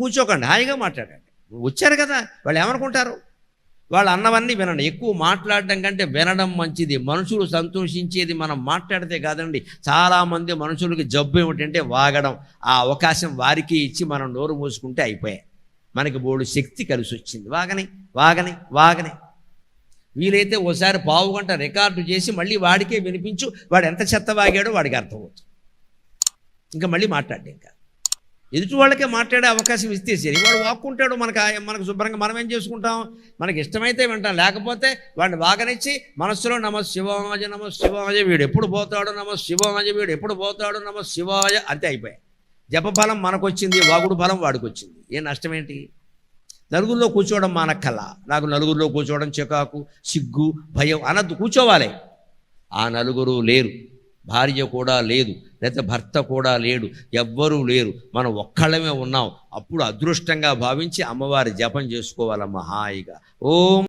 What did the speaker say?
కూర్చోకండి, హాయిగా మాట్లాడండి. వచ్చారు కదా, వాళ్ళు ఏమనుకుంటారు? వాళ్ళు అన్నవన్నీ వినండి. ఎక్కువ మాట్లాడడం కంటే వినడం మంచిది. మనుషులు సంతోషించేది మనం మాట్లాడితే కాదండి. చాలామంది మనుషులకి జబ్బు ఏమిటంటే వాగడం. ఆ అవకాశం వారికి ఇచ్చి మనం నోరు మూసుకుంటే అయిపోయాయి. మనకి బోడు శక్తి కలిసి వచ్చింది. వాగని వాగని వాగని వీలైతే ఓసారి పావు గంట రికార్డు చేసి మళ్ళీ వాడికే వినిపించు. వాడు ఎంత చెత్త వాగాడో వాడికి అర్థమవుతుంది. ఇంకా మళ్ళీ మాట్లాడే, ఇంకా ఎదుటి వాళ్ళకే మాట్లాడే అవకాశం ఇస్తే సరి. వాడు వాక్కుంటాడు, మనకు శుభ్రంగా మనం ఏం చేసుకుంటాం? మనకి ఇష్టమైతే వింటాం, లేకపోతే వాడిని వాగనిచ్చి మనస్సులో నమ శివాయ నమ శివాయ, వీడు ఎప్పుడు పోతాడు, నమ శివాయ, వీడు ఎప్పుడు పోతాడు, నమ శివాయ, అంతే అయిపోయాయి. జపఫలం మనకొచ్చింది, వాగుడు ఫలం వాడికి వచ్చింది. ఏ నష్టమేంటి? నలుగురిలో కూర్చోవడం మానక్కల్లా. నాకు నలుగురిలో కూర్చోవడం చికాకు, సిగ్గు, భయం అనద్దు. కూర్చోవాలి. ఆ నలుగురు లేరు, భార్య కూడా లేదు, లేకపోతే భర్త కూడా లేడు, ఎవ్వరూ లేరు, మనం ఒక్కళ్ళమే ఉన్నాం. అప్పుడు అదృష్టంగా భావించి అమ్మవారి జపం చేసుకోవాలమ్మ హాయిగా. ఓం